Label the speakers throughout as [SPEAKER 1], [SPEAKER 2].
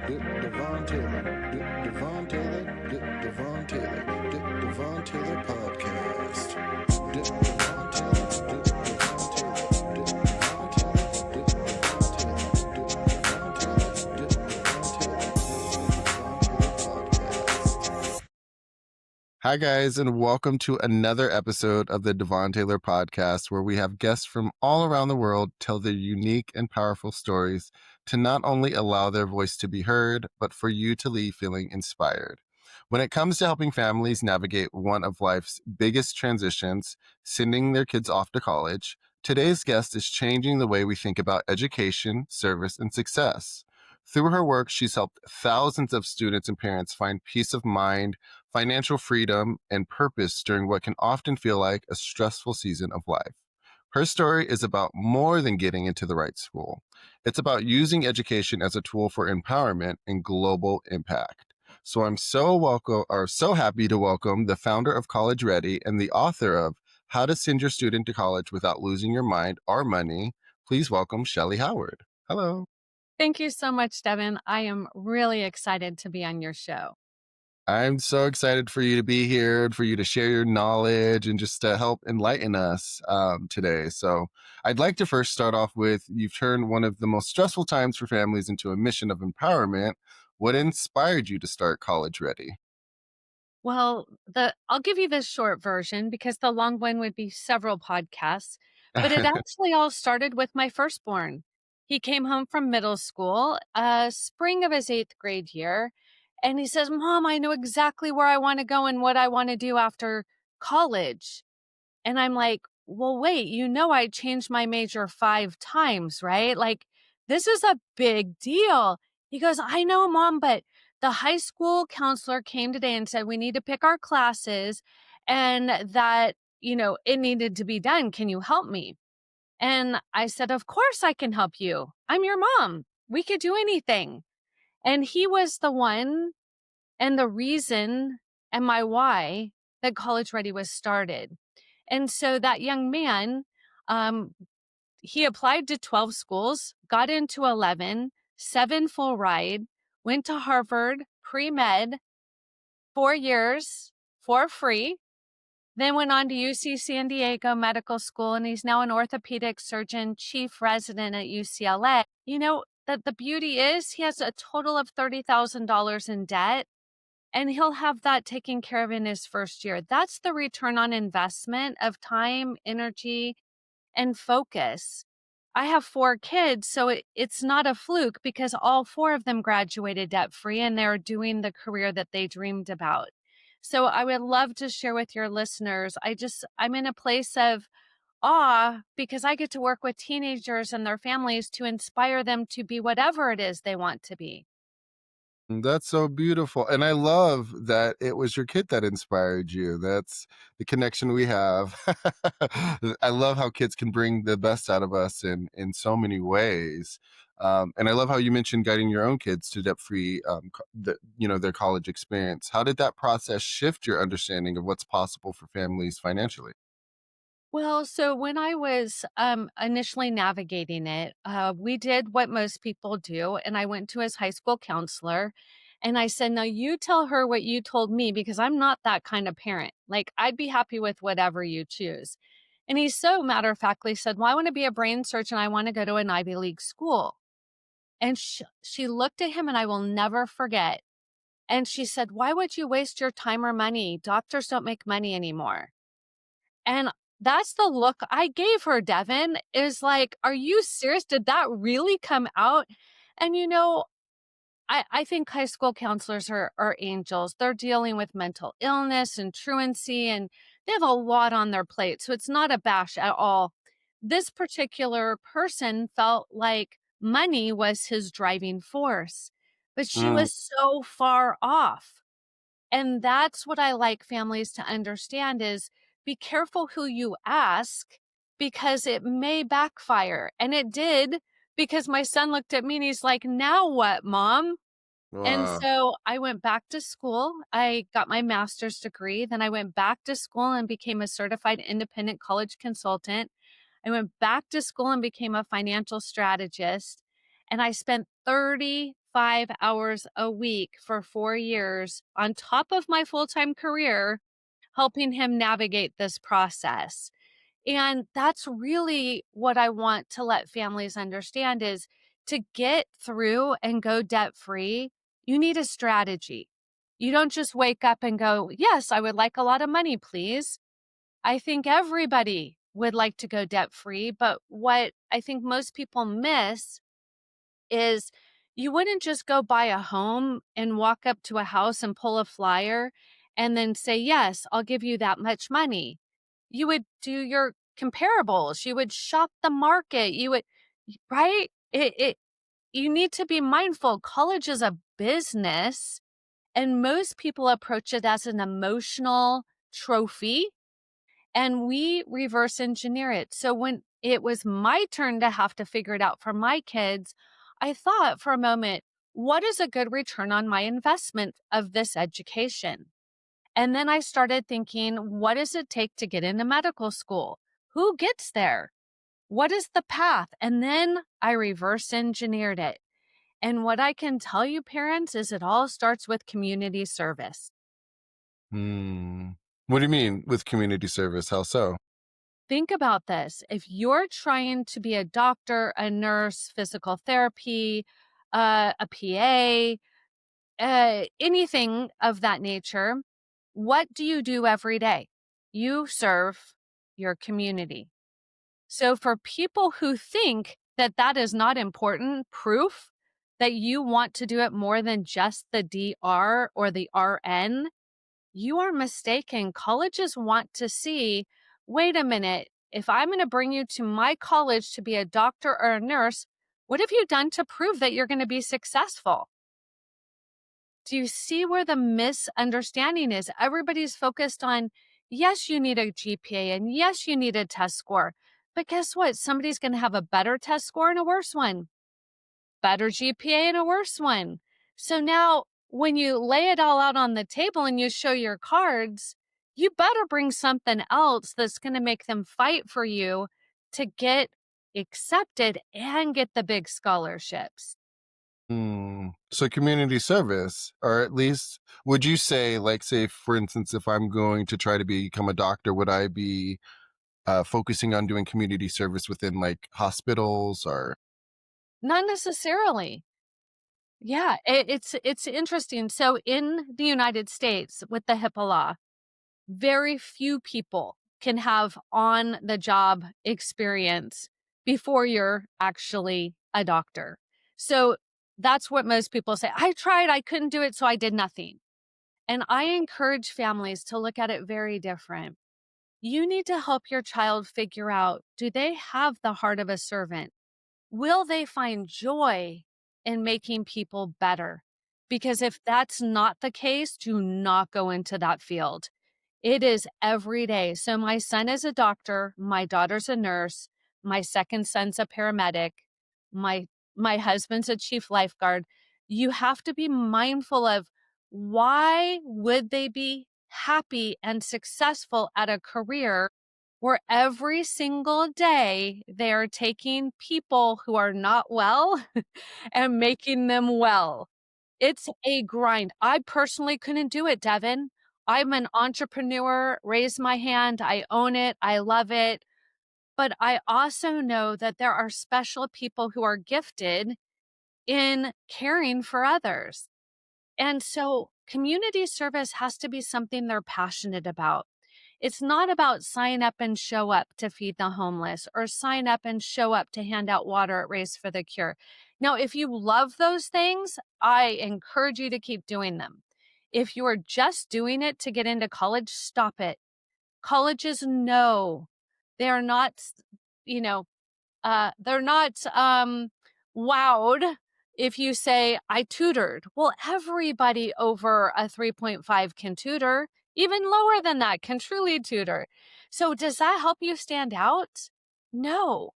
[SPEAKER 1] Devon Taylor, Devon Taylor, Devon Taylor, Devon Taylor podcast. Devon Taylor, Devon Taylor. Hi, guys, and welcome to another episode of the Devon Taylor podcast, where we have guests from all around the world tell their unique and powerful stories to not only allow their voice to be heard, but for you to leave feeling inspired. When it comes to helping families navigate one of life's biggest transitions, sending their kids off to college, today's guest is changing the way we think about education, service, and success. Through her work, she's helped thousands of students and parents find peace of mind, financial freedom, and purpose during what can often feel like a stressful season of life. Her story is about more than getting into the right school. It's about using education as a tool for empowerment and global impact. So I'm so happy to welcome the founder of College Ready and the author of How to Send Your Student to College Without Losing Your Mind or Money. Please welcome Shellee Howard. Hello.
[SPEAKER 2] Thank you so much, Devon. I am really excited to be on your show.
[SPEAKER 1] I'm so excited for you to be here, for you to share your knowledge and just to help enlighten us today. So I'd like to first start off with, you've turned one of the most stressful times for families into a mission of empowerment. What inspired you to start College Ready?
[SPEAKER 2] Well, I'll give you the short version because the long one would be several podcasts, but it actually all started with my firstborn. He came home from middle school, spring of his 8th grade year, and he says, "Mom, I know exactly where I want to go and what I want to do after college." And I'm like, "Well, wait, I changed my major 5 times, right? Like, this is a big deal." He goes, "I know, Mom, but the high school counselor came today and said we need to pick our classes and that, it needed to be done. Can you help me?" And I said, "Of course I can help you. I'm your mom. We could do anything." And he was the one and the reason and my why that College Ready was started. And so that young man, um, he applied to 12 schools, got into 11, 7 full ride, went to Harvard, pre-med, 4 years for free, then went on to UC San Diego Medical School, and he's now an orthopedic surgeon, chief resident at UCLA. The beauty is he has a total of $30,000 in debt, and he'll have that taken care of in his first year. That's the return on investment of time, energy, and focus. I have 4 kids, so it's not a fluke because all 4 of them graduated debt-free and they're doing the career that they dreamed about. So I would love to share with your listeners. I'm in a place of awe because I get to work with teenagers and their families to inspire them to be whatever it is they want to be.
[SPEAKER 1] That's so beautiful. And I love that it was your kid that inspired you. That's the connection we have. I love how kids can bring the best out of us in so many ways. And I love how you mentioned guiding your own kids to debt-free, their college experience. How did that process shift your understanding of what's possible for families financially?
[SPEAKER 2] Well, so when I was initially navigating it, we did what most people do. And I went to his high school counselor and I said, "Now you tell her what you told me because I'm not that kind of parent. Like, I'd be happy with whatever you choose." And he so matter of factly said, "Well, I want to be a brain surgeon. I want to go to an Ivy League school." And she looked at him and I will never forget. And she said, "Why would you waste your time or money? Doctors don't make money anymore." And that's the look I gave her, Devon, is like, "Are you serious? Did that really come out?" And I think high school counselors are angels. They're dealing with mental illness and truancy, and they have a lot on their plate. So it's not a bash at all. This particular person felt like money was his driving force, but she
[SPEAKER 1] Mm,
[SPEAKER 2] was so far off. And that's what I like families to understand is be careful who you ask because it may backfire. And it did because my son looked at me and he's like, "Now what, Mom?" And
[SPEAKER 1] wow.
[SPEAKER 2] so I went back to school. I got my master's degree. Then I went back to school and became a certified independent college consultant. I went back to school and became a financial strategist. And I spent 30 5 hours a week for 4 years on top of my full time career, helping him navigate this process. And that's really what I want to let families understand is to get through and go debt free, you need a strategy. You don't just wake up and go, "Yes, I would like a lot of money, please." I think everybody would like to go debt free, but what I think most people miss is you wouldn't just go buy a home and walk up to a house and pull a flyer and then say, "Yes, I'll give you that much money." You would do your comparables, you would shop the market, you would, right? You need to be mindful. College is a business, and most people approach it as an emotional trophy, and we reverse engineer it. So when it was my turn to have to figure it out for my kids, I thought for a moment, what is a good return on my investment of this education? And then I started thinking, what does it take to get into medical school? Who gets there? What is the path? And then I reverse engineered it. And what I can tell you, parents, is it all starts with community service.
[SPEAKER 1] Hmm. What do you mean with community service? How so?
[SPEAKER 2] Think about this. If you're trying to be a doctor, a nurse, physical therapy, a PA, anything of that nature, what do you do every day? You serve your community. So, for people who think that that is not important proof that you want to do it more than just the DR or the RN, you are mistaken. Colleges want to see, wait a minute, if I'm going to bring you to my college to be a doctor or a nurse, what have you done to prove that you're going to be successful? Do you see where the misunderstanding is? Everybody's focused on, yes, you need a GPA and yes, you need a test score. But guess what? Somebody's going to have a better test score and a worse one, better GPA and a worse one. So now, when you lay it all out on the table and you show your cards, you better bring something else that's going to make them fight for you to get accepted and get the big scholarships.
[SPEAKER 1] Hmm. So community service, or at least would you say, like, say, for instance, if I'm going to try to become a doctor, would I be focusing on doing community service within like hospitals or?
[SPEAKER 2] Not necessarily. Yeah, it's interesting. So in the United States with the HIPAA law, very few people can have on the job experience before you're actually a doctor. So that's what most people say. I tried, I couldn't do it, so I did nothing. And I encourage families to look at it very different. You need to help your child figure out, do they have the heart of a servant? Will they find joy in making people better? Because if that's not the case, do not go into that field. It is every day. So my son is a doctor, my daughter's a nurse, my second son's a paramedic, my my husband's a chief lifeguard. You have to be mindful of, why would they be happy and successful at a career where every single day they are taking people who are not well and making them well. It's a grind. I personally couldn't do it, Devon. I'm an entrepreneur, raise my hand, I own it, I love it. But I also know that there are special people who are gifted in caring for others. And so community service has to be something they're passionate about. It's not about sign up and show up to feed the homeless or sign up and show up to hand out water at Race for the Cure. Now, if you love those things, I encourage you to keep doing them. If you are just doing it to get into college, stop it. Colleges know they are not, you know, they're not wowed if you say, I tutored. Well, everybody over a 3.5 can tutor. Even lower than that can truly tutor. So does that help you stand out? No.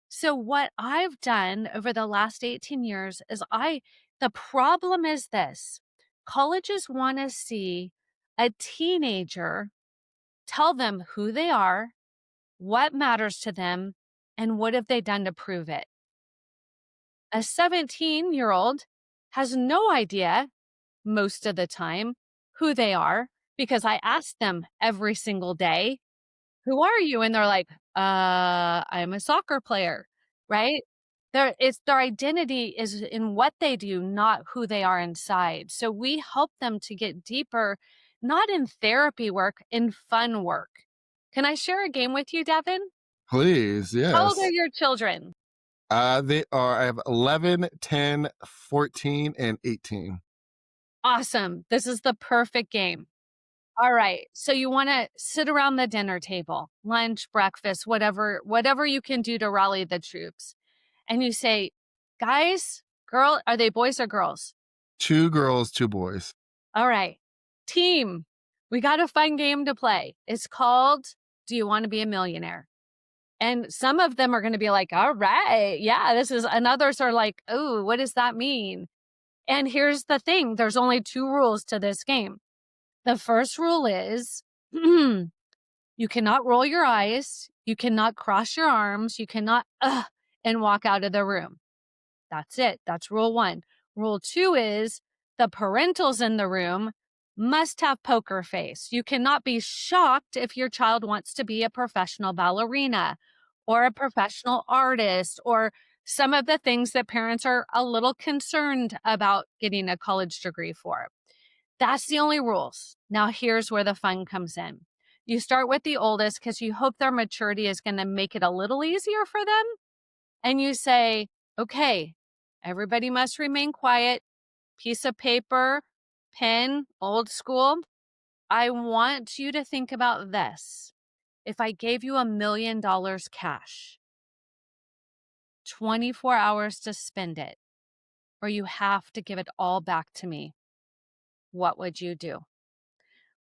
[SPEAKER 2] So what I've done over the last 18 years is the problem is this. Colleges want to see a teenager tell them who they are, what matters to them, and what have they done to prove it. A 17-year-old has no idea most of the time who they are because I ask them every single day, "Who are you?" And they're like, I'm a soccer player," right? Their identity is in what they do, not who they are inside. So we help them to get deeper, not in therapy work, in fun work. Can I share a game with you, Devin?
[SPEAKER 1] Please,
[SPEAKER 2] How old are
[SPEAKER 1] yes.
[SPEAKER 2] your children?
[SPEAKER 1] I have 11, 10, 14, and 18.
[SPEAKER 2] Awesome. This is the perfect game. All right. So you want to sit around the dinner table, lunch, breakfast, whatever you can do to rally the troops. And you say, "Guys, are they boys or girls?"
[SPEAKER 1] 2 girls, 2 boys.
[SPEAKER 2] All right. Team, we got a fun game to play. It's called Do You Want to Be a Millionaire? And some of them are going to be like, "All right. Yeah, this is," and others are like, "Oh, what does that mean?" And here's the thing, there's only 2 rules to this game. The first rule is you cannot roll your eyes, you cannot cross your arms, you cannot and walk out of the room. That's it. That's rule 1. Rule 2 is the parentals in the room must have poker face. You cannot be shocked if your child wants to be a professional ballerina or a professional artist or some of the things that parents are a little concerned about getting a college degree for. That's the only rules. Now, here's where the fun comes in. You start with the oldest because you hope their maturity is going to make it a little easier for them. And you say, "Okay, everybody must remain quiet. Piece of paper, pen, old school. I want you to think about this. If I gave you $1 million cash, 24 hours to spend it, or you have to give it all back to me, what would you do?"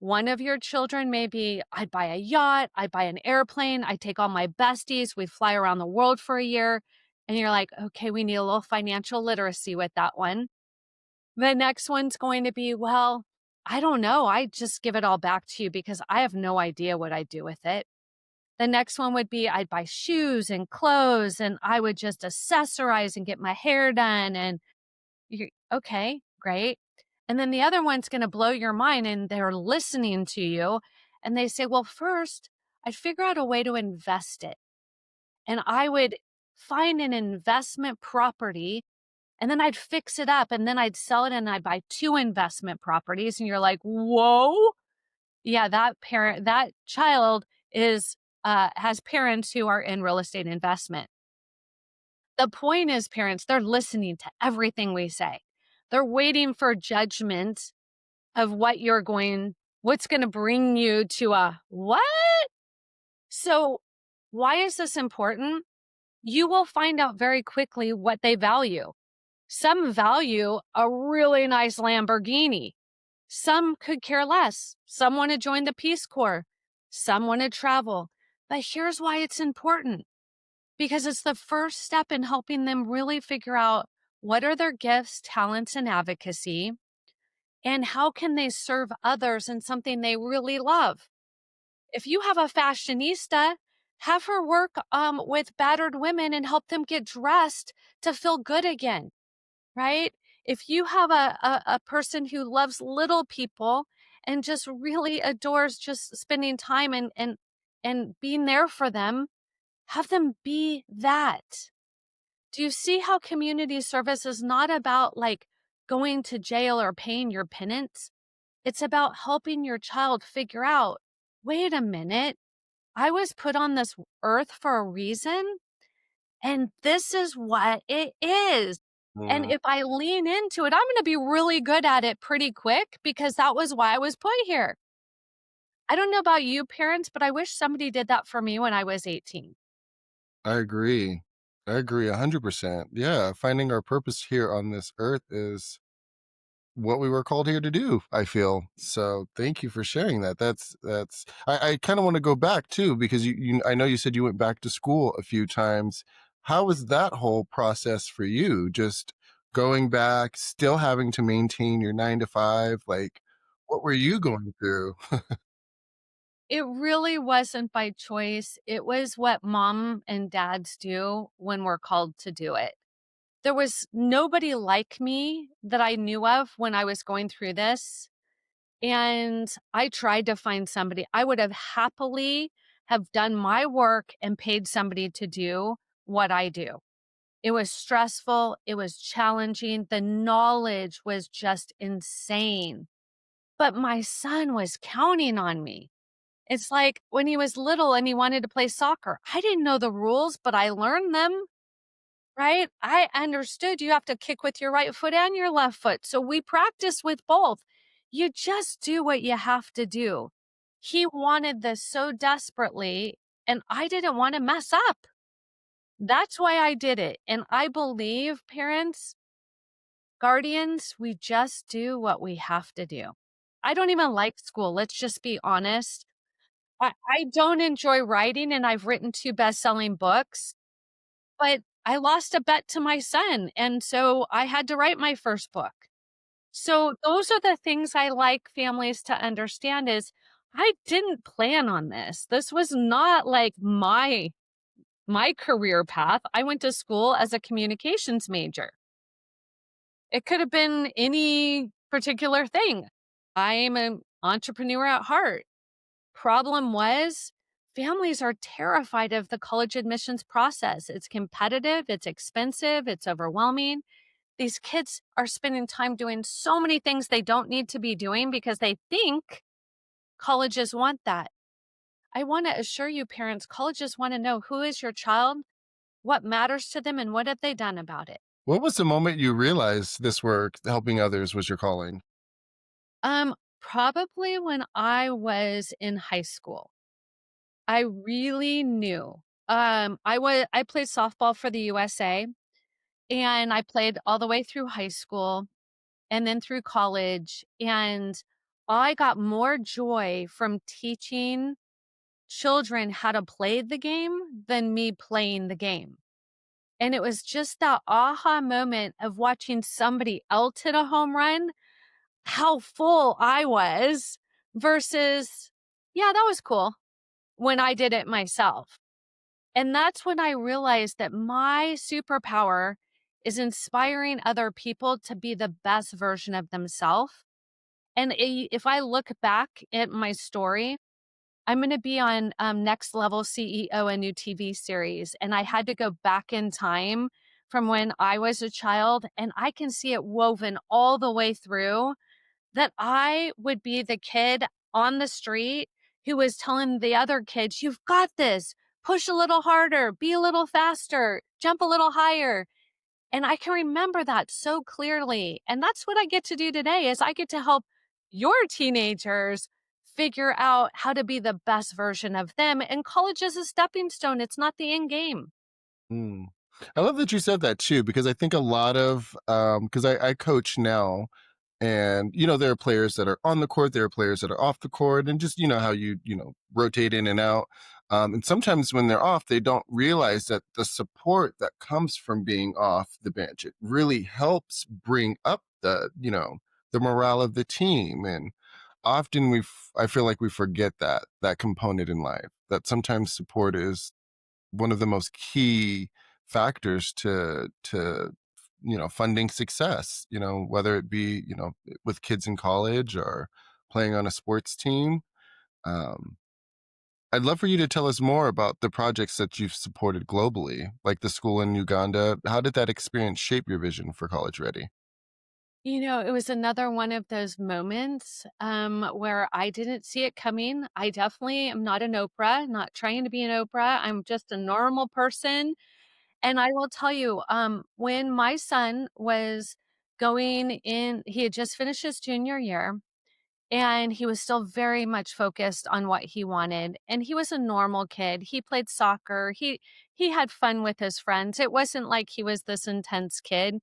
[SPEAKER 2] One of your children may be, "I'd buy a yacht, I'd buy an airplane, I'd take all my besties, we'd fly around the world for a year." And you're like, "Okay, we need a little financial literacy with that one." The next one's going to be, "Well, I don't know. I just give it all back to you because I have no idea what I'd do with it." The next one would be, "I'd buy shoes and clothes and I would just accessorize and get my hair done." And you okay, great. And then the other one's gonna blow your mind and they're listening to you and they say, "Well, first, I'd figure out a way to invest it. And I would find an investment property and then I'd fix it up and then I'd sell it and I'd buy 2 investment properties." And you're like, "Whoa." Yeah, that child is has parents who are in real estate investment. The point is, parents, they're listening to everything we say. They're waiting for judgment of what's going to bring you to a what? So, why is this important? You will find out very quickly what they value. Some value a really nice Lamborghini. Some could care less. Some want to join the Peace Corps. Some want to travel. But here's why it's important, because it's the first step in helping them really figure out what are their gifts, talents, and advocacy, and how can they serve others in something they really love. If you have a fashionista, have her work with battered women and help them get dressed to feel good again, right? If you have a person who loves little people and just really adores just spending time and being there for them, have them be that. Do you see how community service is not about like going to jail or paying your penance? It's about helping your child figure out, wait a minute, I was put on this earth for a reason, and this is what it is. And
[SPEAKER 1] Mm,
[SPEAKER 2] if I lean into it, I'm going to be really good at it pretty quick because that was why I was put here. I don't know about you parents, but I wish somebody did that for me when I was 18.
[SPEAKER 1] I agree. I agree 100%. Yeah, finding our purpose here on this earth is what we were called here to do, I feel. So thank you for sharing that. That's I kind of want to go back too, because you I know you said you went back to school a few times. How was that whole process for you? Just going back, still having to maintain your 9 to 5, like what were you going through?
[SPEAKER 2] It really wasn't by choice. It was what mom and dads do when we're called to do it. There was nobody like me that I knew of when I was going through this, and I tried to find somebody. I would have happily have done my work and paid somebody to do what I do. It was stressful, it was challenging, the knowledge was just insane, but my son was counting on me. It's like when he was little and he wanted to play soccer, I didn't know the rules, but I learned them. Right? I understood you have to kick with your right foot and your left foot, so we practice with both. You just do what you have to do. He wanted this so desperately, and I didn't wanna mess up. That's why I did it, and I believe parents, guardians, we just do what we have to do. I don't even like school, let's just be honest. I don't enjoy writing, and I've written 2 best-selling books. But I lost a bet to my son, and so I had to write my first book. So those are the things I like families to understand is I didn't plan on this. This was not like my career path. I went to school as a communications major. It could have been any particular thing. I'm an entrepreneur at heart. Problem was, families are terrified of the college admissions process. It's competitive, it's expensive, it's overwhelming. These kids are spending time doing so many things they don't need to be doing because they think colleges want that. I want to assure you, parents, colleges want to know who is your child, what matters to them, and what have they done about it.
[SPEAKER 1] What was the moment you realized this work, helping others, was your calling?
[SPEAKER 2] Probably when I was in high school. I really knew. I played softball for the USA, and I played all the way through high school and then through college, and I got more joy from teaching children how to play the game than me playing the game. And it was just that aha moment of watching somebody else hit a home run, how full I was versus, yeah, that was cool when I did it myself. And that's when I realized that my superpower is inspiring other people to be the best version of themselves. And if I look back at my story, I'm going to be on Next Level CEO, a new TV series. And I had to go back in time from when I was a child, and I can see it woven all the way through that I would be the kid on the street who was telling the other kids, "You've got this. Push a little harder, be a little faster, jump a little higher." And I can remember that so clearly. And that's what I get to do today is I get to help your teenagers figure out how to be the best version of them. And college is a stepping stone. It's not the end game.
[SPEAKER 1] Mm. I love that you said that too, because I think a lot of because I coach now, and there are players that are on the court, there are players that are off the court, and just how you rotate in and out. And sometimes when they're off, they don't realize that the support that comes from being off the bench, it really helps bring up the morale of the team. And often I feel like we forget that component in life. That sometimes support is one of the most key factors to funding success, whether it be with kids in college or playing on a sports team. um, I'd love for you to tell us more about the projects that you've supported globally, like the school in Uganda. How did that experience shape your vision for College Ready?
[SPEAKER 2] It was another one of those moments where I didn't see it coming. I definitely am not an Oprah, not trying to be an Oprah. I'm just a normal person. And I will tell you, when my son was going in, he had just finished his junior year and he was still very much focused on what he wanted. And he was a normal kid. He played soccer. He had fun with his friends. It wasn't like he was this intense kid.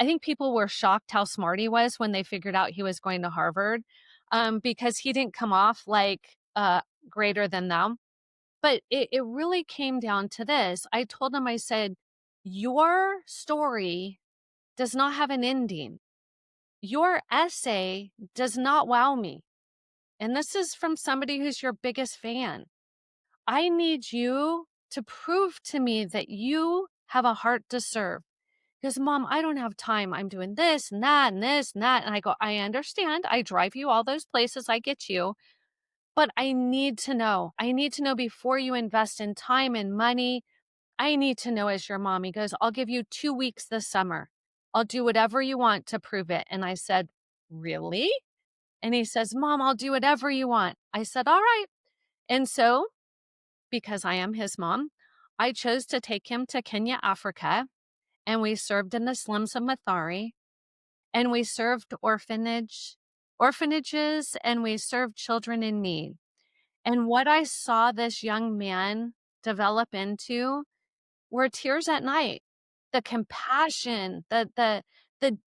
[SPEAKER 2] I think people were shocked how smart he was when they figured out he was going to Harvard, because he didn't come off like greater than them. But it really came down to this. I told him, I said, your story does not have an ending. Your essay does not wow me. And this is from somebody who's your biggest fan. I need you to prove to me that you have a heart to serve. He goes, "Mom, I don't have time. I'm doing this and that and this and that." And I go, "I understand. I drive you all those places. I get you. But I need to know. I need to know before you invest in time and money. I need to know as your mom." He goes, "I'll give you 2 weeks this summer. I'll do whatever you want to prove it." And I said, "Really?" And he says, "Mom, I'll do whatever you want." I said, "All right." And so, because I am his mom, I chose to take him to Kenya, Africa, and we served in the slums of Mathare, and we served orphanages, and we served children in need. And what I saw this young man develop into were tears at night. The compassion, the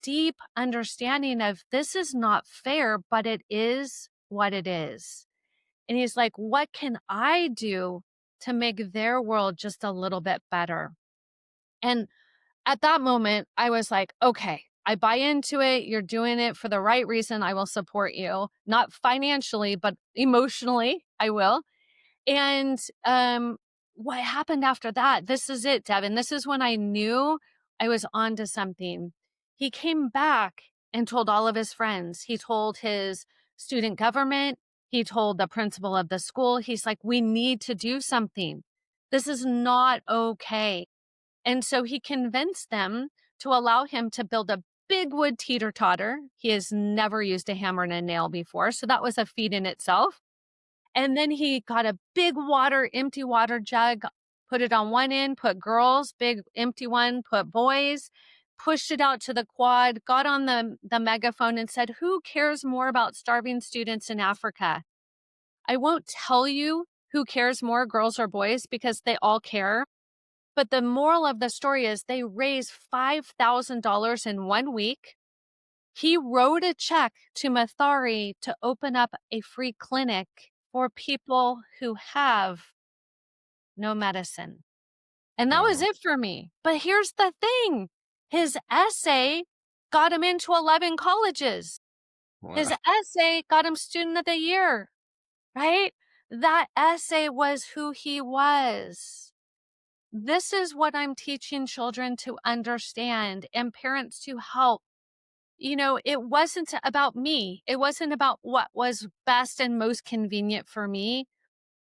[SPEAKER 2] deep understanding of this is not fair, but it is what it is. And he's like, "What can I do to make their world just a little bit better?" And at that moment, I was like, "Okay, I buy into it. You're doing it for the right reason. I will support you, not financially, but emotionally, I will." And, what happened after that, this is it, Devin. This is when I knew I was onto something. He came back and told all of his friends. He told his student government. He told the principal of the school. He's like, "We need to do something. This is not okay." And so he convinced them to allow him to build a big wood teeter-totter. He has never used a hammer and a nail before, so that was a feat in itself. And then he got a big empty water jug, put it on one end, put girls, big empty one, put boys, pushed it out to the quad, got on the megaphone and said, "Who cares more about starving students in Africa?" I won't tell you who cares more, girls or boys, because they all care. But the moral of the story is they raised $5,000 in 1 week. He wrote a check to Mathare to open up a free clinic for people who have no medicine. And that was
[SPEAKER 1] Wow.
[SPEAKER 2] it for me. But here's the thing. His essay got him into 11 colleges. His
[SPEAKER 1] Wow.
[SPEAKER 2] essay got him student of the year, right? That essay was who he was. This is what I'm teaching children to understand and parents to help. It wasn't about me. It wasn't about what was best and most convenient for me.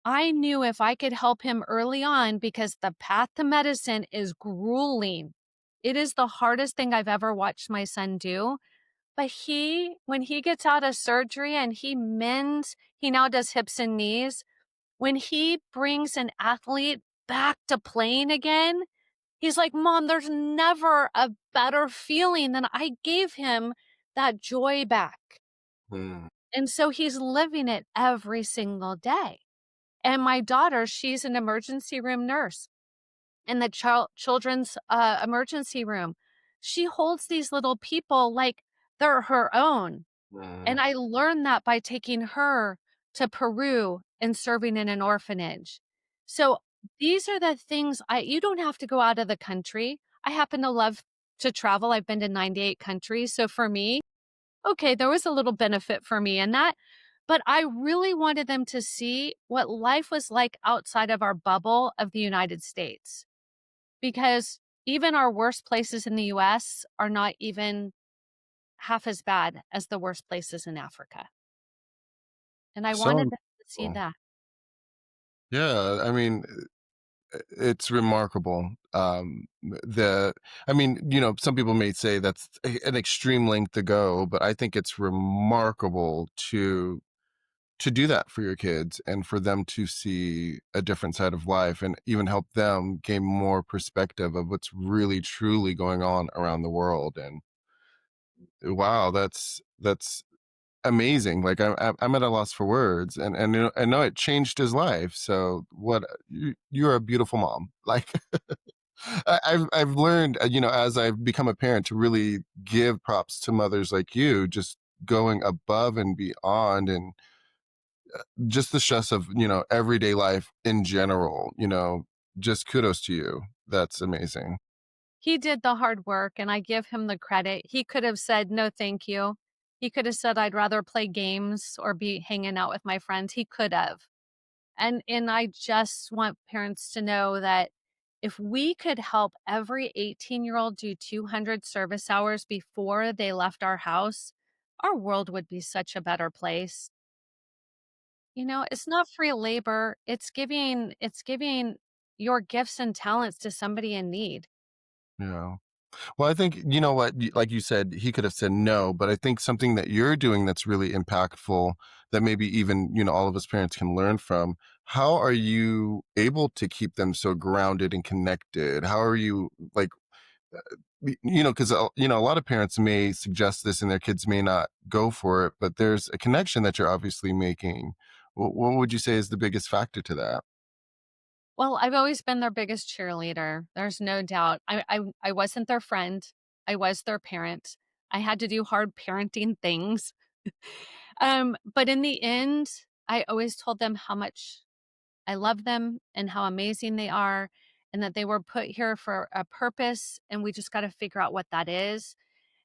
[SPEAKER 2] I knew if I could help him early on, because the path to medicine is grueling. It is the hardest thing I've ever watched my son do. But when he gets out of surgery and he now does hips and knees. When he brings an athlete back to playing again, he's like, "Mom, there's never a better feeling than I gave him that joy back."
[SPEAKER 1] Mm,
[SPEAKER 2] And so he's living it every single day. And my daughter, she's an emergency room nurse in the children's emergency room. She holds these little people like they're her own.
[SPEAKER 1] mm.
[SPEAKER 2] And I learned that by taking her to Peru and serving in an orphanage. So these are the things you don't have to go out of the country. I happen to love to travel. I've been to 98 countries. So for me, okay, there was a little benefit for me in that. But I really wanted them to see what life was like outside of our bubble of the United States. Because even our worst places in the US are not even half as bad as the worst places in Africa. And I
[SPEAKER 1] So
[SPEAKER 2] wanted them to see
[SPEAKER 1] incredible.
[SPEAKER 2] that.
[SPEAKER 1] Yeah, I mean, it's remarkable. I mean, some people may say that's an extreme length to go, but I think it's remarkable to do that for your kids and for them to see a different side of life and even help them gain more perspective of what's really truly going on around the world. And wow, that's amazing. Like I'm at a loss for words, and I know it changed his life. So you're a beautiful mom. Like I've learned, as I've become a parent, to really give props to mothers like you, just going above and beyond, and just the stress of everyday life in general. Just kudos to you. That's amazing.
[SPEAKER 2] He did the hard work, and I give him the credit. He could have said, "No, thank you." He could have said, "I'd rather play games or be hanging out with my friends." He could have. And I just want parents to know that If we could help every 18-year-old do 200 service hours before they left our house, our world would be such a better place. It's not free labor. It's giving your gifts and talents to somebody in need.
[SPEAKER 1] Yeah. Well, I think, you know what, like you said, he could have said no, but I think something that you're doing that's really impactful that maybe even, all of us parents can learn from. How are you able to keep them so grounded and connected? How are you like, because, a lot of parents may suggest this and their kids may not go for it, but there's a connection that you're obviously making. What would you say is the biggest factor to that?
[SPEAKER 2] Well, I've always been their biggest cheerleader. There's no doubt. I wasn't their friend. I was their parent. I had to do hard parenting things. But in the end, I always told them how much I love them and how amazing they are and that they were put here for a purpose and we just got to figure out what that is.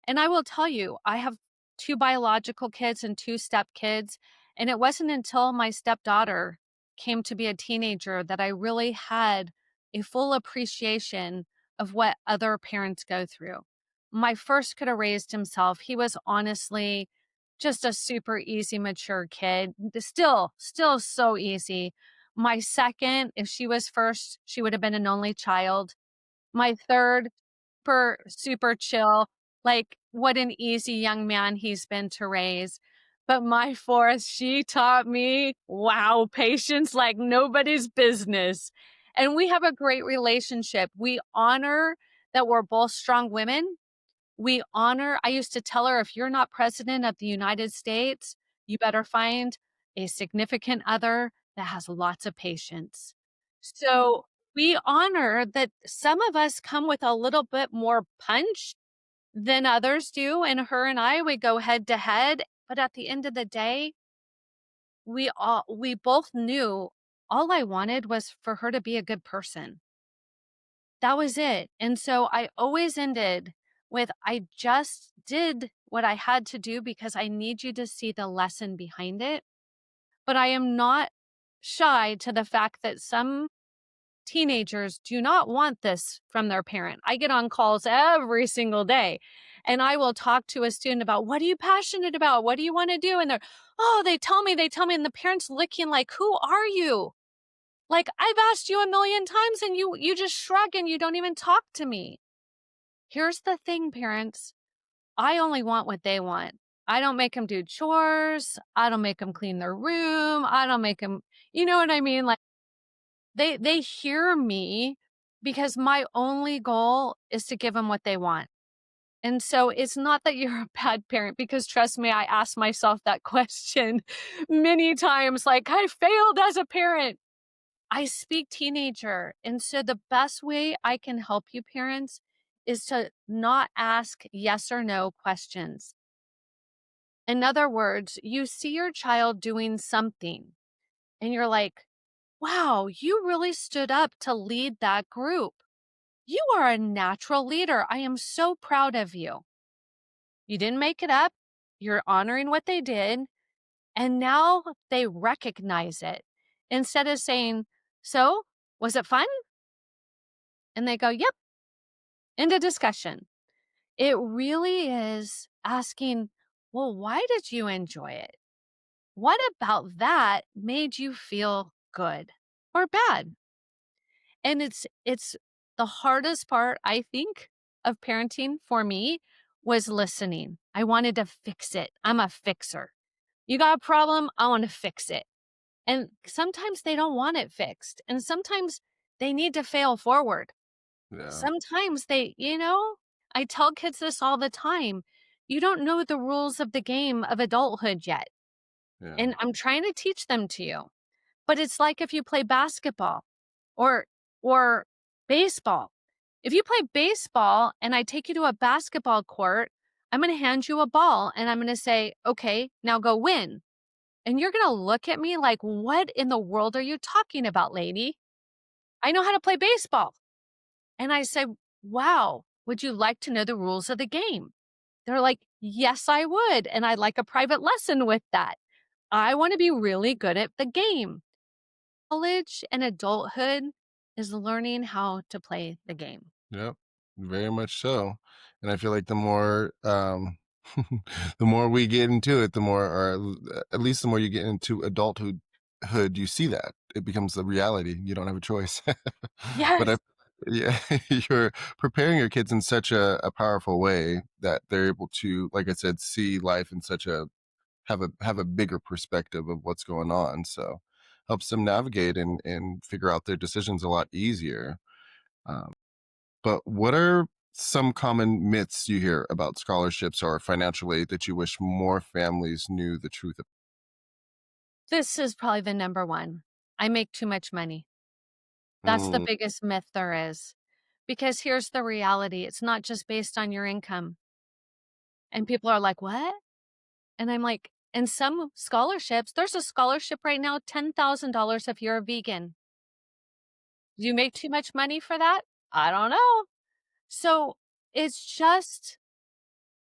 [SPEAKER 2] And I will tell you, I have 2 biological kids and 2 stepkids, and it wasn't until my stepdaughter came to be a teenager that I really had a full appreciation of what other parents go through. My first could have raised himself. He was honestly just a super easy, mature kid. Still so easy. My second, if she was first, she would have been an only child. My third, super chill, like, what an easy young man he's been to raise. But my fourth, she taught me, wow, patience like nobody's business. And we have a great relationship. We honor that we're both strong women. I used to tell her, if you're not president of the United States, you better find a significant other that has lots of patience. So we honor that some of us come with a little bit more punch than others do. And her and I, we go head to head. But at the end of the day, we both knew all I wanted was for her to be a good person. That was it. And so I always ended with, I just did what I had to do because I need you to see the lesson behind it. But I am not shy to the fact that some teenagers do not want this from their parent. I get on calls every single day and I will talk to a student about, what are you passionate about? What do you want to do? And they're, oh, they tell me. And the parent's looking like, who are you? Like, I've asked you a million times and you just shrug and you don't even talk to me. Here's the thing, parents. I only want what they want. I don't make them do chores. I don't make them clean their room. I don't make them, you know what I mean? Like, they hear me because my only goal is to give them what they want. And so it's not that you're a bad parent, because trust me, I asked myself that question many times, like, I failed as a parent. I speak teenager. And so the best way I can help you parents is to not ask yes or no questions. In other words, you see your child doing something and you're like, wow, you really stood up to lead that group. You are a natural leader. I am so proud of you. You didn't make it up. You're honoring what they did. And now they recognize it. Instead of saying, so was it fun? And they go, yep, into discussion. It really is asking, well, why did you enjoy it? What about that made you feel good or bad? And it's the hardest part, I think, of parenting for me was listening. I wanted to fix it. I'm a fixer. You got a problem, I want to fix it. And sometimes they don't want it fixed. And sometimes they need to fail forward.
[SPEAKER 1] Yeah.
[SPEAKER 2] Sometimes I tell kids this all the time. You don't know the rules of the game of adulthood yet.
[SPEAKER 1] Yeah.
[SPEAKER 2] And I'm trying to teach them to you. But it's like if you play basketball or or baseball. If you play baseball and I take you to a basketball court, I'm going to hand you a ball and I'm going to say, "Okay, now go win." And you're going to look at me like, "What in the world are you talking about, lady? I know how to play baseball." And I say, "Wow, would you like to know the rules of the game?" They're like, "Yes, I would. And I'd like a private lesson with that. I want to be really good at the game." College and adulthood is learning how to play the game.
[SPEAKER 1] Yep, very much so. And I feel like the more the more we get into it, the more, or at least the more you get into adulthood, you see that it becomes the reality. You don't have a choice. But
[SPEAKER 2] Yes.
[SPEAKER 1] yeah, you're preparing your kids in such a powerful way that they're able to, like I said, see life in such a have a bigger perspective of what's going on. So helps them navigate and figure out their decisions a lot easier. Um, but what are some common myths you hear about scholarships or financial aid that you wish more families knew the truth of?
[SPEAKER 2] This is probably the number one. I make too much money. That's the
[SPEAKER 1] Mm,
[SPEAKER 2] biggest myth there is. Because here's the reality, it's not just based on your income. And people are like, "What?" And I'm like, in some scholarships, there's a scholarship right now, $10,000 if you're a vegan. Do you make too much money for that? I don't know. So it's just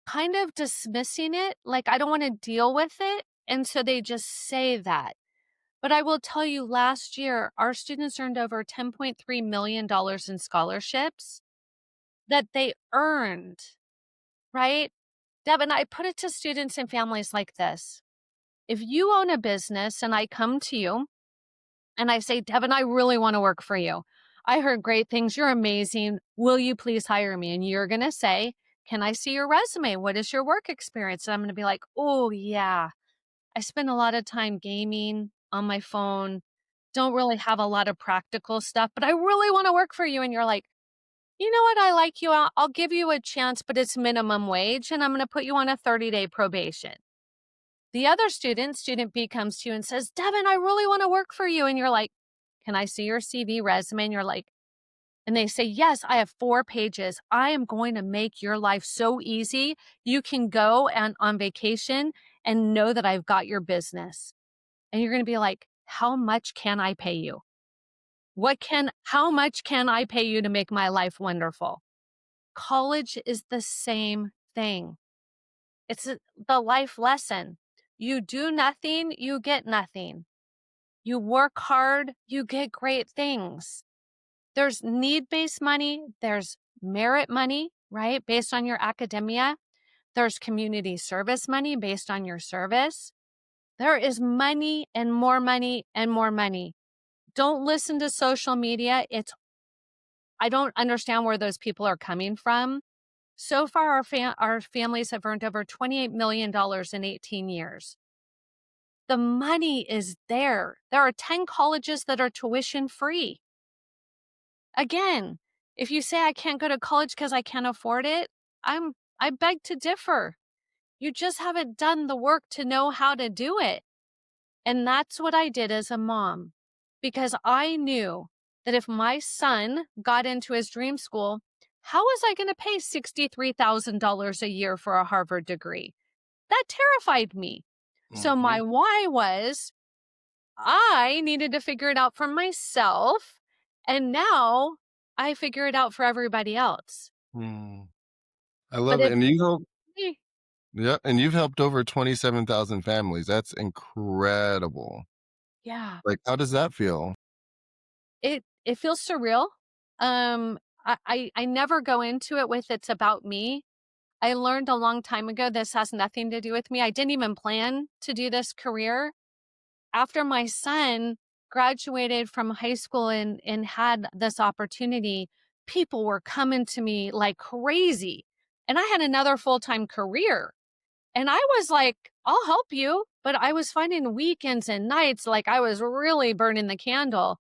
[SPEAKER 2] kind of dismissing it. Like, I don't want to deal with it. And so they just say that. But I will tell you, last year, our students earned over $10.3 million in scholarships that they earned, right? Devin, I put it to students and families like this. If you own a business and I come to you and I say, Devin, I really want to work for you. I heard great things. You're amazing. Will you please hire me? And you're going to say, can I see your resume? What is your work experience? And I'm going to be like, oh, yeah, I spend a lot of time gaming on my phone. Don't really have a lot of practical stuff, but I really want to work for you. And you're like, you know what? I like you. I'll give you a chance, but it's minimum wage. And I'm going to put you on a 30-day probation. The other student, student B, comes to you and says, Devin, I really want to work for you. And you're like, can I see your CV resume? And you're like, and they say, yes, I have 4 pages. I am going to make your life so easy. You can go and on vacation and know that I've got your business. And you're going to be like, how much can I pay you? How much can I pay you to make my life wonderful? College is the same thing. The life lesson. You do nothing, you get nothing. You work hard, you get great things. There's need-based money, there's merit money, right? Based on your academia. There's community service money based on your service. There is money and more money and more money. Don't listen to social media. I don't understand where those people are coming from. So far, our families have earned over $28 million in 18 years. The money is there. There are 10 colleges that are tuition free. Again, if you say I can't go to college because I can't afford it, I beg to differ. You just haven't done the work to know how to do it. And that's what I did as a mom, because I knew that if my son got into his dream school, how was I going to pay $63,000 a year for a Harvard degree? That terrified me. So
[SPEAKER 1] hmm
[SPEAKER 2] my why was I needed to figure it out for myself. And now I figure it out for everybody else.
[SPEAKER 1] Mm. I
[SPEAKER 2] But
[SPEAKER 1] love it.
[SPEAKER 2] if,
[SPEAKER 1] And you help,
[SPEAKER 2] eh,
[SPEAKER 1] yeah, and you've helped over 27,000 families. That's incredible.
[SPEAKER 2] yeah,
[SPEAKER 1] Like, how does that feel?
[SPEAKER 2] it feels surreal. I never go into it with it's about me. I learned a long time ago this has nothing to do with me. I didn't even plan to do this career. After my son graduated from high school and had this opportunity, people were coming to me like crazy. And I had another full-time career. And I was like, I'll help you. But I was finding weekends and nights like I was really burning the candle.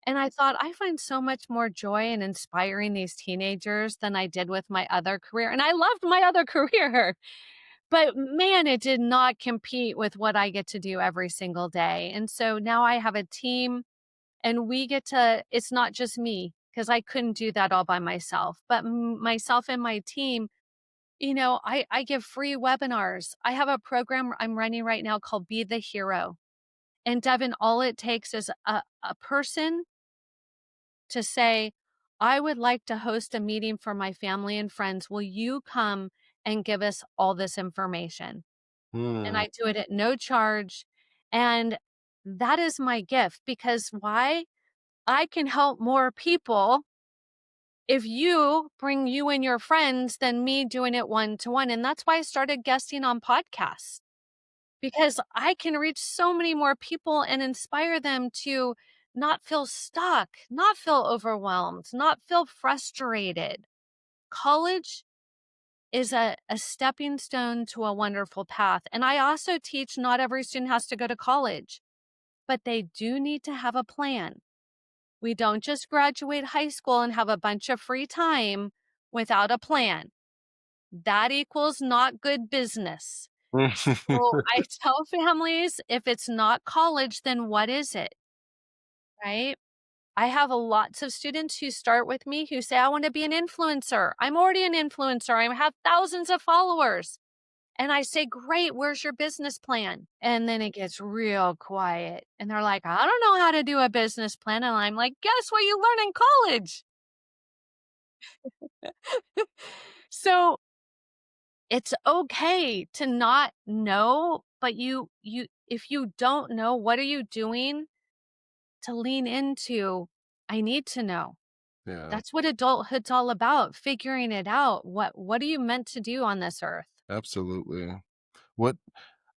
[SPEAKER 2] And I thought, I find so much more joy in inspiring these teenagers than I did with my other career. And I loved my other career. But man, it did not compete with what I get to do every single day. And so now I have a team and we get to, it's not just me because I couldn't do that all by myself, but myself and my team, I give free webinars. I have a program I'm running right now called Be the Hero. And Devin, all it takes is a person to say, I would like to host a meeting for my family and friends. Will you come and give us all this information? And
[SPEAKER 1] Mm,
[SPEAKER 2] I do it at no charge. And that is my gift because why? I can help more people if you bring you and your friends than me doing it one to one. And that's why I started guesting on podcasts because I can reach so many more people and inspire them to not feel stuck, not feel overwhelmed, not feel frustrated. College is a stepping stone to a wonderful path. And I also teach not every student has to go to college, but they do need to have a plan. We don't just graduate high school and have a bunch of free time without a plan. That equals not good business. So I tell families if it's not college, then what is it? Right? I have lots of students who start with me who say, I want to be an influencer. I'm already an influencer. I have thousands of followers. And I say, great, where's your business plan? And then it gets real quiet. And they're like, I don't know how to do a business plan. And I'm like, guess what you learn in college? So it's okay to not know, but if you don't know, what are you doing to lean into? I need to know.
[SPEAKER 1] Yeah,
[SPEAKER 2] That's what adulthood's all about, figuring it out. What are you meant to do on this earth?
[SPEAKER 1] absolutely. What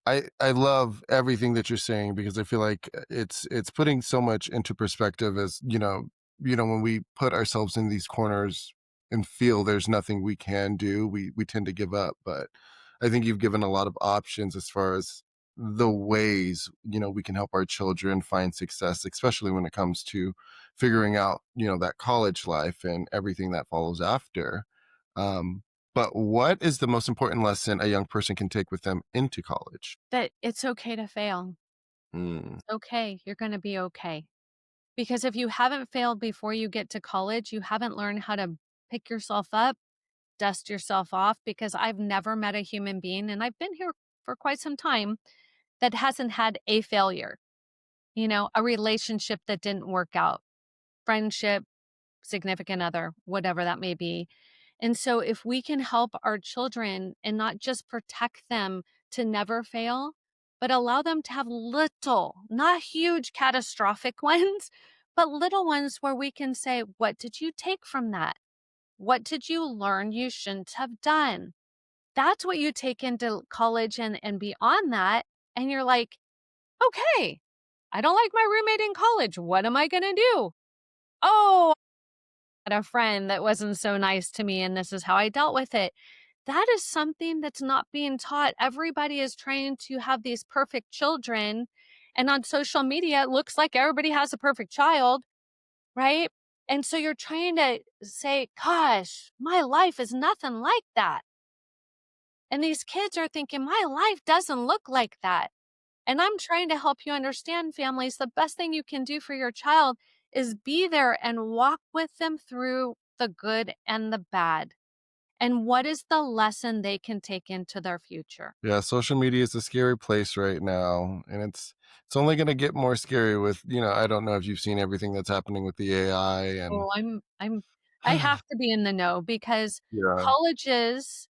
[SPEAKER 1] I love everything that you're saying because I feel like it's putting so much into perspective as, when we put ourselves in these corners and feel there's nothing we can do, we tend to give up. But I think you've given a lot of options as far as the ways, we can help our children find success, especially when it comes to figuring out, that college life and everything that follows after. Um, but what is the most important lesson a young person can take with them into college?
[SPEAKER 2] That it's okay to fail.
[SPEAKER 1] Mm,
[SPEAKER 2] It's okay. You're going to be okay. Because if you haven't failed before you get to college, you haven't learned how to pick yourself up, dust yourself off. Because I've never met a human being, and I've been here for quite some time, that hasn't had a failure, a relationship that didn't work out, friendship, significant other, whatever that may be. And so, if we can help our children and not just protect them to never fail, but allow them to have little, not huge catastrophic ones, but little ones where we can say, what did you take from that? What did you learn you shouldn't have done? That's what you take into college and beyond that. And you're like, okay, I don't like my roommate in college. What am I going to do? Oh, I had a friend that wasn't so nice to me, and this is how I dealt with it. That is something that's not being taught. Everybody is trying to have these perfect children. And on social media, it looks like everybody has a perfect child, right? And so you're trying to say, gosh, my life is nothing like that. And these kids are thinking, my life doesn't look like that. And I'm trying to help you understand, families, the best thing you can do for your child is be there and walk with them through the good and the bad. And what is the lesson they can take into their future?
[SPEAKER 1] yeah, social media is a scary place right now, and it's only going to get more scary with, I don't know if you've seen everything that's happening with the AI and
[SPEAKER 2] Oh, I have to be in the know because
[SPEAKER 1] yeah.
[SPEAKER 2] colleges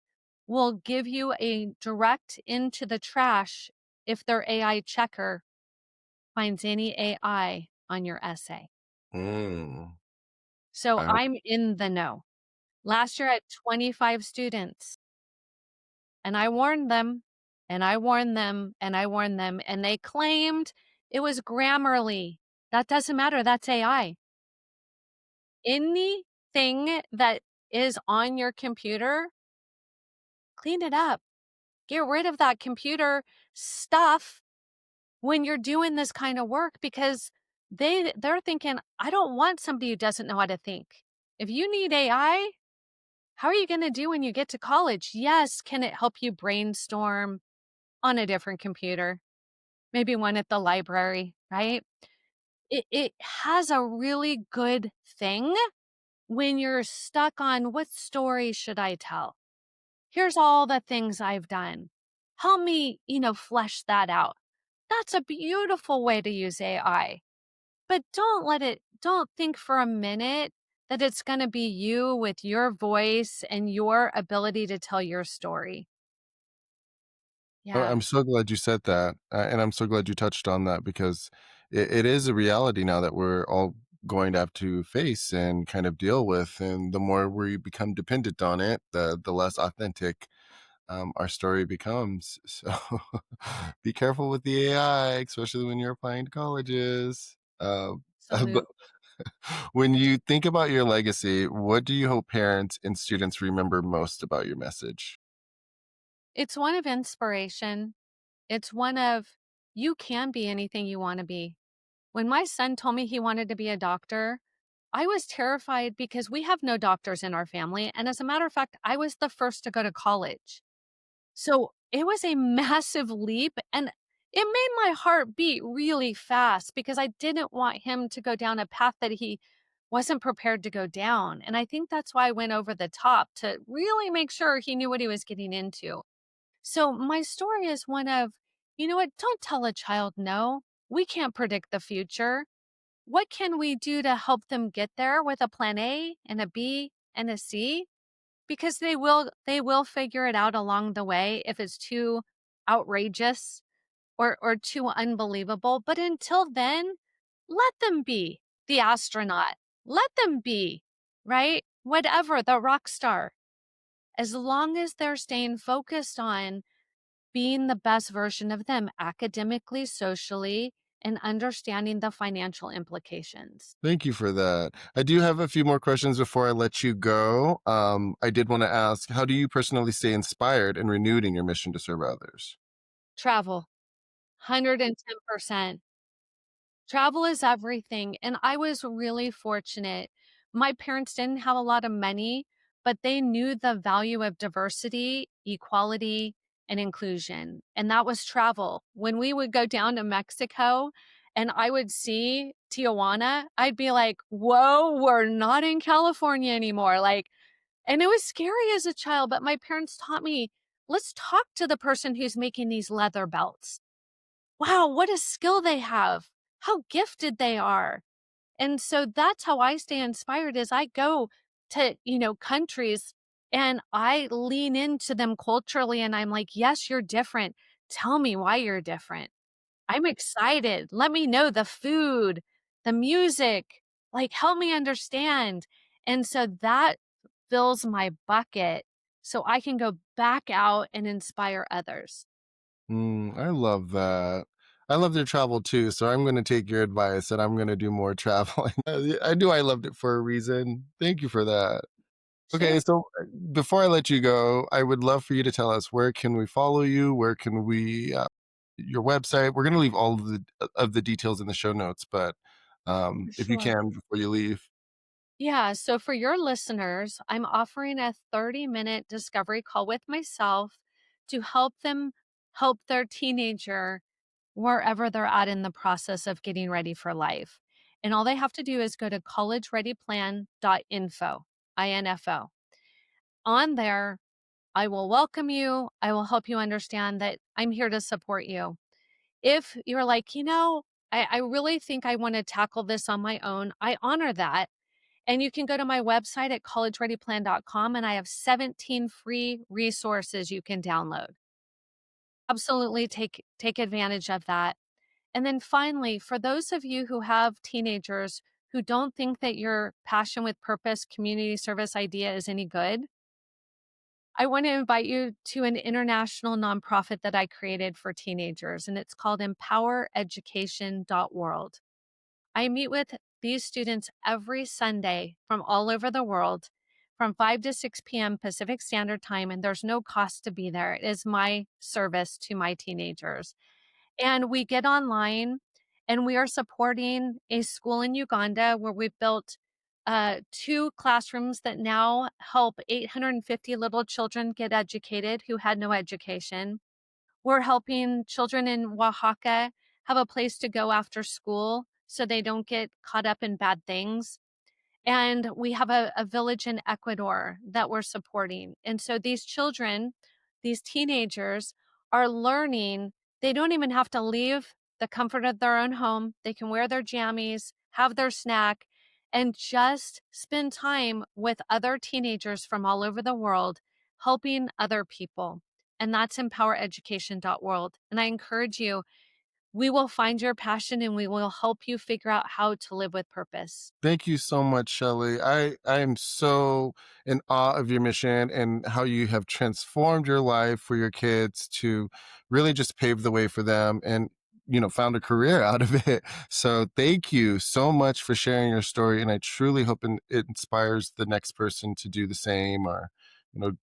[SPEAKER 2] will give you a direct into the trash if their AI checker finds any AI on your essay.
[SPEAKER 1] Mm,
[SPEAKER 2] So
[SPEAKER 1] I,
[SPEAKER 2] I'm in the know. Last year I had 25 students and I warned them and I warned them and I warned them and they claimed it was Grammarly. That doesn't matter. That's AI. Anything that is on your computer, clean it up. Get rid of that computer stuff when you're doing this kind of work because they're thinking, I don't want somebody who doesn't know how to think. If you need AI, how are you going to do when you get to college? Yes, can it help you brainstorm on a different computer? Maybe one at the library, right? It has a really good thing when you're stuck on what story should I tell? Here's all the things I've done. Help me, flesh that out. That's a beautiful way to use AI. But don't think for a minute that it's going to be you with your voice and your ability to tell your story. Yeah.
[SPEAKER 1] I'm so glad you said that, and I'm so glad you touched on that because it is a reality now that we're all going to have to face and kind of deal with. And the more we become dependent on it, the less authentic our story becomes. So be careful with the AI, especially when you're applying to colleges. But
[SPEAKER 2] Absolutely.
[SPEAKER 1] when you think about your legacy, what do you hope parents and students remember most about your message?
[SPEAKER 2] It's one of inspiration. It's one of you can be anything you want to be. When my son told me he wanted to be a doctor, I was terrified because we have no doctors in our family. And as a matter of fact, I was the first to go to college. So it was a massive leap and it made my heart beat really fast because I didn't want him to go down a path that he wasn't prepared to go down. And I think that's why I went over the top to really make sure he knew what he was getting into. So my story is one of, you know what? Don't tell a child no. We can't predict the future. What can we do to help them get there with a plan A and a B and a C? Because they will figure it out along the way if it's too outrageous or too unbelievable. But until then, let them be the astronaut. Let them be, right? Whatever, the rock star. As long as they're staying focused on being the best version of them academically, socially, and understanding the financial implications.
[SPEAKER 1] Thank you for that. I do have a few more questions before I let you go. I did want to ask, how do you personally stay inspired and renewed in your mission to serve others?
[SPEAKER 2] Travel, 110%. Travel is everything, and I was really fortunate. My parents didn't have a lot of money, but they knew the value of diversity, equality, and inclusion, and that was travel. When we would go down to Mexico and I would see Tijuana, I'd be like, "Whoa, we're not in California anymore." Like, and it was scary as a child, but my parents taught me, "Let's talk to the person who's making these leather belts. Wow, what a skill they have. How gifted they are." And so that's how I stay inspired is I go to, countries and I lean into them culturally and I'm like, "Yes, you're different. Tell me why you're different. I'm excited. Let me know the food, the music, like help me understand." And so that fills my bucket so I can go back out and inspire others.
[SPEAKER 1] I love that. I love to travel too, so I'm going to take your advice and I'm going to do more traveling. I knew I loved it for a reason. Thank you for that.
[SPEAKER 2] Sure.
[SPEAKER 1] Okay, so before I let you go, I would love for you to tell us where can we follow you? Where can we your website? We're going to leave all of the details in the show notes, but if you
[SPEAKER 2] Sure.
[SPEAKER 1] can before you leave.
[SPEAKER 2] Yeah. So for your listeners, I'm offering a 30-minute discovery call with myself to help them help their teenager wherever they're at in the process of getting ready for life. And all they have to do is go to collegereadyplan.info, INFO. On there, I will welcome you. I will help you understand that I'm here to support you. If you're like, I really think I want to tackle this on my own, I honor that. And you can go to my website at collegereadyplan.com and I have 17 free resources you can download. Absolutely take advantage of that. And then finally, for those of you who have teenagers who don't think that your passion with purpose community service idea is any good, I want to invite you to an international nonprofit that I created for teenagers, and it's called empowereducation.world. I meet with these students every Sunday from all over the world from 5 to 6 p.m. Pacific Standard Time, and there's no cost to be there. It is my service to my teenagers. And we get online and we are supporting a school in Uganda where we've built two classrooms that now help 850 little children get educated who had no education. We're helping children in Oaxaca have a place to go after school so they don't get caught up in bad things. And we have a village in Ecuador that we're supporting. And so these children, these teenagers are learning. They don't even have to leave the comfort of their own home. They can wear their jammies, have their snack, and just spend time with other teenagers from all over the world, helping other people. And that's empowereducation.world. And I encourage you, We will find your passion and we will help you figure out how to live with purpose.
[SPEAKER 1] Thank you so much, Shellee. I am so in awe of your mission and how you have transformed your life for your kids to really just pave the way for them and, found a career out of it. So thank you so much for sharing your story. And I truly hope it inspires the next person to do the same or,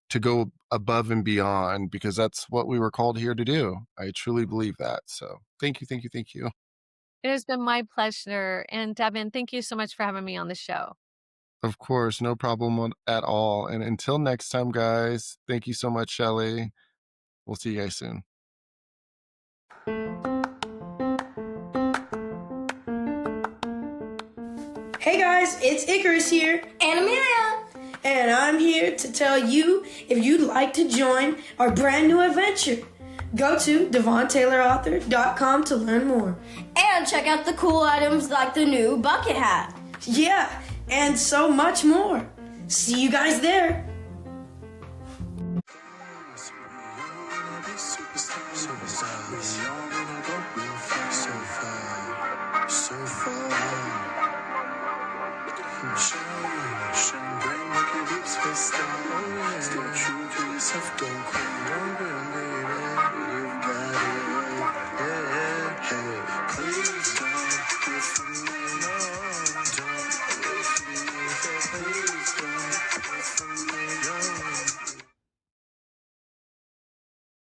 [SPEAKER 1] to go above and beyond because that's what we were called here to do. I truly believe that. So thank you, thank you, thank you.
[SPEAKER 2] It has been my pleasure. And Devin, thank you so much for having me on the show.
[SPEAKER 1] Of course, no problem at all. And until next time, guys, thank you so much, Shellee. We'll see you guys soon.
[SPEAKER 3] Hey guys, it's Icarus here.
[SPEAKER 4] And Amelia.
[SPEAKER 3] And I'm here to tell you if you'd like to join our brand new adventure. Go to debunks.com to learn more.
[SPEAKER 4] And check out the cool items like the new bucket hat.
[SPEAKER 3] Yeah, and so much more. See you guys there.